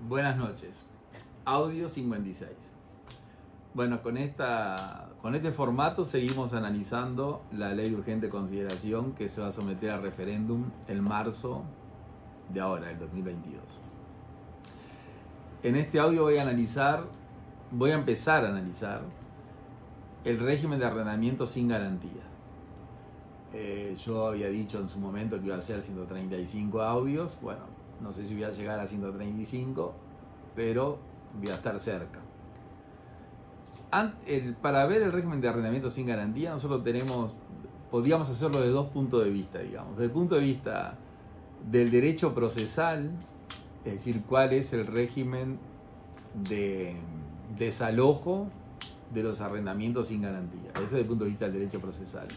Buenas noches. Audio 56. Bueno, con este formato seguimos analizando la ley de urgente consideración que se va a someter a referéndum en marzo de ahora, el 2022. En este audio voy a empezar a analizar el régimen de arrendamiento sin garantía. Yo había dicho en su momento que iba a ser 135 audios. Bueno, no sé si voy a llegar a 135, pero voy a estar cerca. Para ver el régimen de arrendamiento sin garantía, nosotros podríamos hacerlo de dos puntos de vista, digamos. Desde el punto de vista del derecho procesal, es decir, cuál es el régimen de desalojo de los arrendamientos sin garantía. Eso desde el punto de vista del derecho procesal.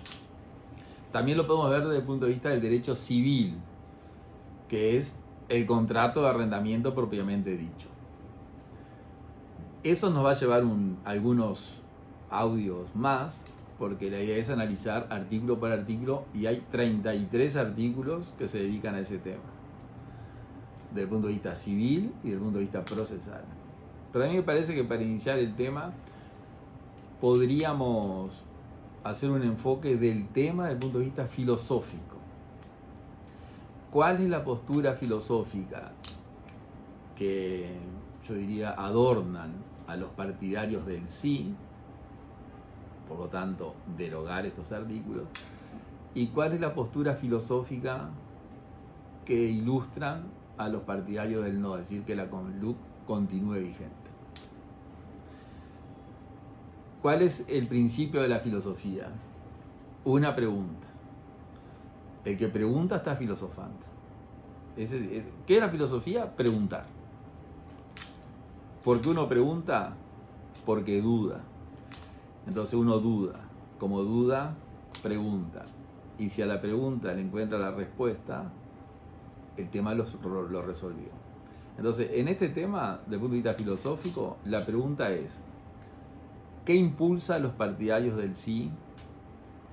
También lo podemos ver desde el punto de vista del derecho civil, que es el contrato de arrendamiento propiamente dicho. Eso nos va a llevar algunos audios más, porque la idea es analizar artículo por artículo, y hay 33 artículos que se dedican a ese tema, desde el punto de vista civil y desde el punto de vista procesal. Pero a mí me parece que para iniciar el tema podríamos hacer un enfoque del tema desde el punto de vista filosófico. ¿Cuál es la postura filosófica que yo diría adornan a los partidarios del sí, por lo tanto derogar estos artículos? ¿Y cuál es la postura filosófica que ilustran a los partidarios del no, es decir, que la LUC continúe vigente? ¿Cuál es el principio de la filosofía? Una pregunta. El que pregunta está filosofando. ¿Qué es la filosofía? Preguntar. ¿Por qué uno pregunta? Porque duda. Entonces uno duda. Como duda, pregunta. Y si a la pregunta le encuentra la respuesta, el tema lo resolvió. Entonces, en este tema, desde el punto de vista filosófico, la pregunta es: ¿qué impulsa a los partidarios del sí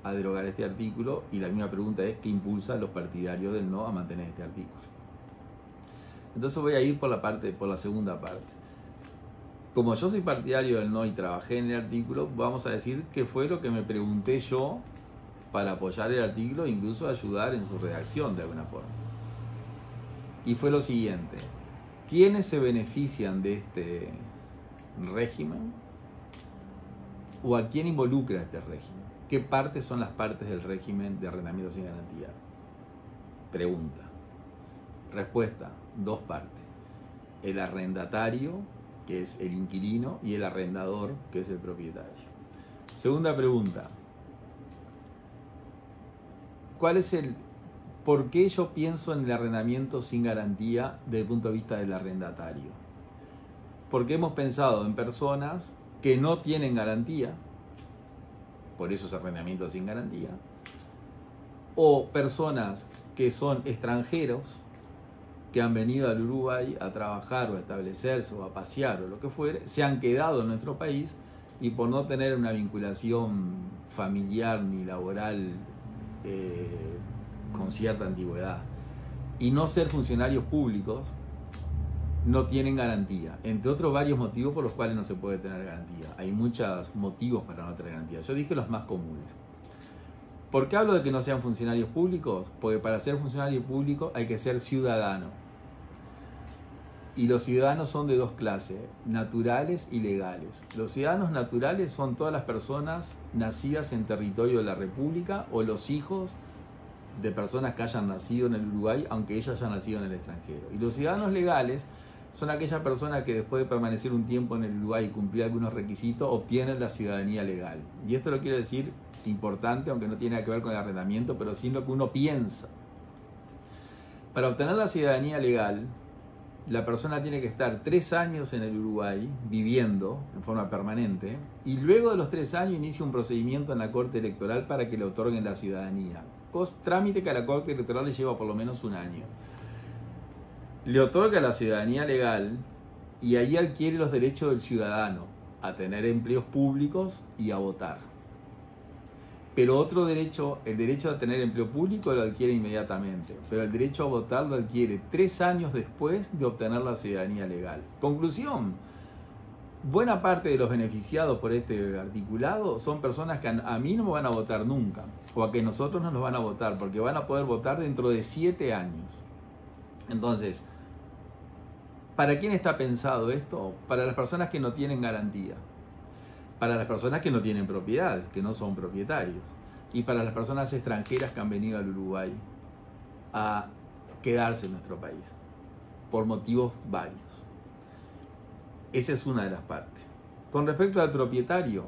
a derogar este artículo? Y la misma pregunta es: ¿qué impulsa a los partidarios del no a mantener este artículo? Entonces voy a ir por la segunda parte. Como yo soy partidario del no y trabajé en el artículo, vamos a decir qué fue lo que me pregunté yo para apoyar el artículo e incluso ayudar en su redacción de alguna forma. Y fue lo siguiente: ¿quiénes se benefician de este régimen? ¿O a quién involucra este régimen? ¿Qué partes son las partes del régimen de arrendamiento sin garantía? Pregunta. Respuesta: dos partes. El arrendatario, que es el inquilino, y el arrendador, que es el propietario. Segunda pregunta: ¿por qué yo pienso en el arrendamiento sin garantía desde el punto de vista del arrendatario? Porque hemos pensado en personas que no tienen garantía, por eso es arrendamiento sin garantía, o personas que son extranjeros, que han venido al Uruguay a trabajar o a establecerse o a pasear o lo que fuere, se han quedado en nuestro país y por no tener una vinculación familiar ni laboral con cierta antigüedad y no ser funcionarios públicos, no tienen garantía, entre otros varios motivos por los cuales no se puede tener garantía. Hay muchos motivos para no tener garantía. Yo dije los más comunes. ¿Por qué hablo de que no sean funcionarios públicos? Porque para ser funcionario público hay que ser ciudadano. Y los ciudadanos son de dos clases: naturales y legales. Los ciudadanos naturales son todas las personas nacidas en territorio de la República o los hijos de personas que hayan nacido en el Uruguay, aunque ellos hayan nacido en el extranjero. Y los ciudadanos legales son aquellas personas que después de permanecer un tiempo en el Uruguay y cumplir algunos requisitos, obtienen la ciudadanía legal. Y esto lo quiero decir importante, aunque no tiene nada que ver con el arrendamiento, pero sí lo que uno piensa. Para obtener la ciudadanía legal, la persona tiene que estar 3 años en el Uruguay viviendo en forma permanente, y luego de los 3 años inicia un procedimiento en la Corte Electoral para que le otorguen la ciudadanía. Trámite que a la Corte Electoral le lleva por lo menos 1 año. Le otorga la ciudadanía legal y ahí adquiere los derechos del ciudadano a tener empleos públicos y a votar. Pero otro derecho, el derecho a tener empleo público lo adquiere inmediatamente, pero el derecho a votar lo adquiere 3 años después de obtener la ciudadanía legal. Conclusión, buena parte de los beneficiados por este articulado son personas que a mí no me van a votar nunca, o a que nosotros no nos van a votar, porque van a poder votar dentro de 7 años. Entonces, ¿para quién está pensado esto? Para las personas que no tienen garantía, para las personas que no tienen propiedades, que no son propietarios, y para las personas extranjeras que han venido al Uruguay a quedarse en nuestro país, por motivos varios. Esa es una de las partes. Con respecto al propietario,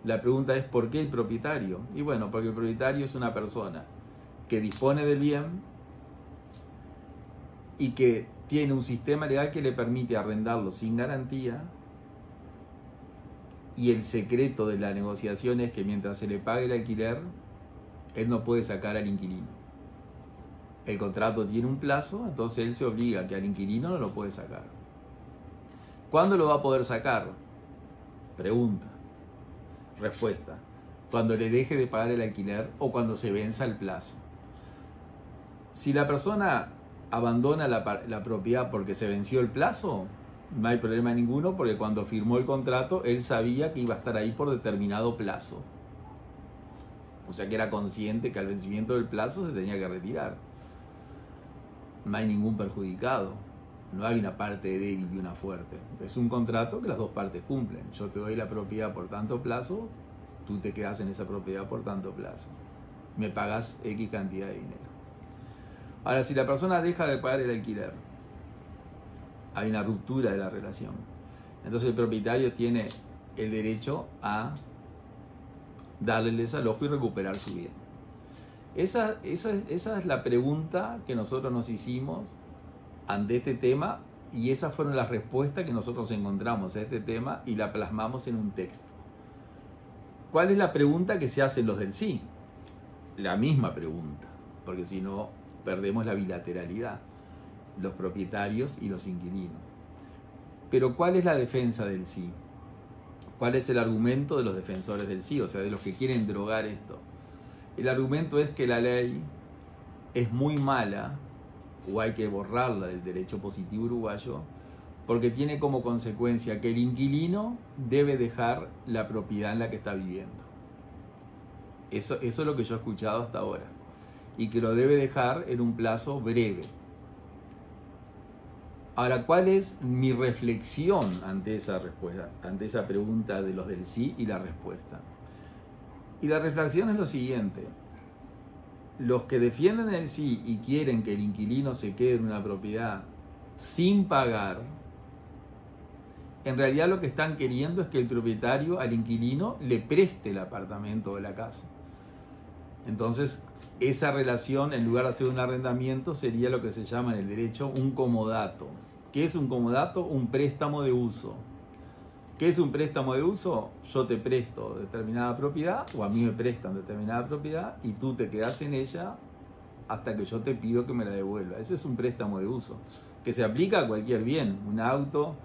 la pregunta es ¿por qué el propietario? Y bueno, porque el propietario es una persona que dispone del bien y que tiene un sistema legal que le permite arrendarlo sin garantía, y el secreto de la negociación es que mientras se le pague el alquiler, él no puede sacar al inquilino. El contrato tiene un plazo, entonces él se obliga a que al inquilino no lo puede sacar. ¿Cuándo lo va a poder sacar? Pregunta. Respuesta. Cuando le deje de pagar el alquiler o cuando se venza el plazo. Si la persona abandona la propiedad porque se venció el plazo, no hay problema ninguno, porque cuando firmó el contrato él sabía que iba a estar ahí por determinado plazo. O sea que era consciente que al vencimiento del plazo se tenía que retirar. No hay ningún perjudicado. No hay una parte débil y una fuerte. Es un contrato que las dos partes cumplen. Yo te doy la propiedad por tanto plazo, tú te quedas en esa propiedad por tanto plazo. Me pagas X cantidad de dinero. Ahora, si la persona deja de pagar el alquiler, hay una ruptura de la relación. Entonces el propietario tiene el derecho a darle el desalojo y recuperar su bien. Esa es la pregunta que nosotros nos hicimos ante este tema, y esas fueron las respuestas que nosotros encontramos a este tema y la plasmamos en un texto. ¿Cuál es la pregunta que se hacen los del sí? La misma pregunta, porque si no perdemos la bilateralidad, los propietarios y los inquilinos. Pero ¿cuál es la defensa del sí? ¿Cuál es el argumento de los defensores del sí? O sea, de los que quieren drogar esto. El argumento es que la ley es muy mala, o hay que borrarla del derecho positivo uruguayo, porque tiene como consecuencia que el inquilino debe dejar la propiedad en la que está viviendo. Eso es lo que yo he escuchado hasta ahora. Y que lo debe dejar en un plazo breve. Ahora, ¿cuál es mi reflexión ante esa respuesta, ante esa pregunta de los del sí y la respuesta? Y la reflexión es lo siguiente. Los que defienden el sí y quieren que el inquilino se quede en una propiedad sin pagar, en realidad lo que están queriendo es que el propietario al inquilino le preste el apartamento o la casa. Entonces, esa relación, en lugar de hacer un arrendamiento, sería lo que se llama en el derecho un comodato. ¿Qué es un comodato? Un préstamo de uso. ¿Qué es un préstamo de uso? Yo te presto determinada propiedad, o a mí me prestan determinada propiedad, y tú te quedas en ella hasta que yo te pido que me la devuelva. Ese es un préstamo de uso, que se aplica a cualquier bien, un auto,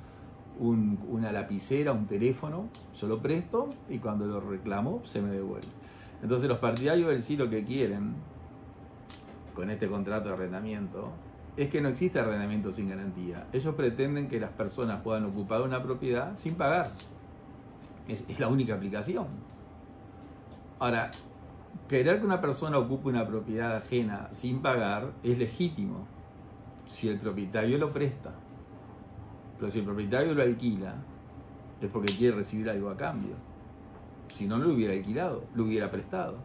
una lapicera, un teléfono. Yo lo presto y cuando lo reclamo se me devuelve. Entonces los partidarios del sí lo que quieren con este contrato de arrendamiento es que no existe arrendamiento sin garantía. Ellos pretenden que las personas puedan ocupar una propiedad sin pagar. Es la única aplicación. Ahora, querer que una persona ocupe una propiedad ajena sin pagar es legítimo si el propietario lo presta. Pero si el propietario lo alquila, es porque quiere recibir algo a cambio. Si no, lo hubiera alquilado, lo hubiera prestado.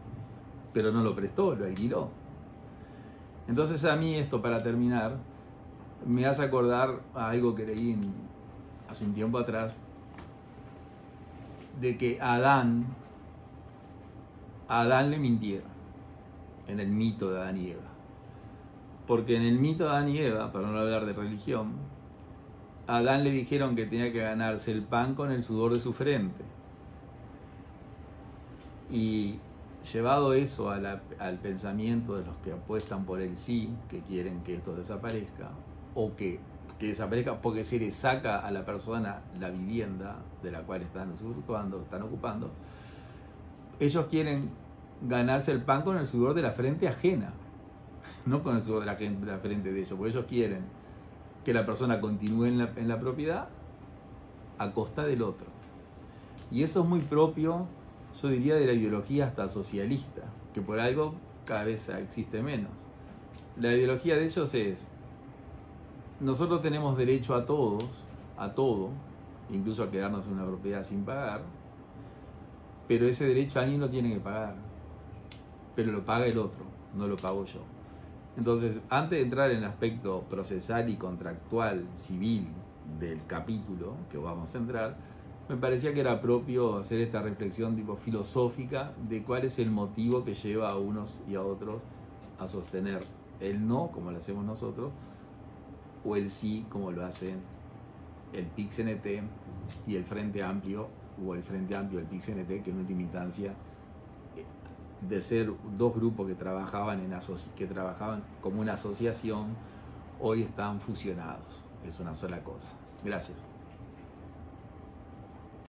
Pero no lo prestó, lo alquiló. Entonces a mí esto, para terminar, me hace acordar a algo que leí hace un tiempo atrás, de que a Adán le mintieron en el mito de Adán y Eva. Porque en el mito de Adán y Eva, para no hablar de religión, a Adán le dijeron que tenía que ganarse el pan con el sudor de su frente. Y llevado eso al pensamiento de los que apuestan por el sí, que quieren que esto desaparezca, o que desaparezca porque se le saca a la persona la vivienda de la cual están ocupando, ellos quieren ganarse el pan con el sudor de la frente ajena, no con el sudor de la frente de ellos, porque ellos quieren que la persona continúe en la propiedad a costa del otro. Y eso es muy propio, yo diría, de la ideología hasta socialista, que por algo cada vez existe menos. La ideología de ellos es: nosotros tenemos derecho a todos, a todo, incluso a quedarnos en una propiedad sin pagar, pero ese derecho alguien lo tiene que pagar, pero lo paga el otro, no lo pago yo. Entonces, antes de entrar en el aspecto procesal y contractual civil del capítulo que vamos a entrar, me parecía que era propio hacer esta reflexión tipo filosófica de cuál es el motivo que lleva a unos y a otros a sostener el no, como lo hacemos nosotros, o el sí, como lo hacen el PIC-CNT y el Frente Amplio, o el Frente Amplio y el PIC-CNT, que en última instancia, de ser dos grupos que trabajaban como una asociación, hoy están fusionados. Es una sola cosa. Gracias.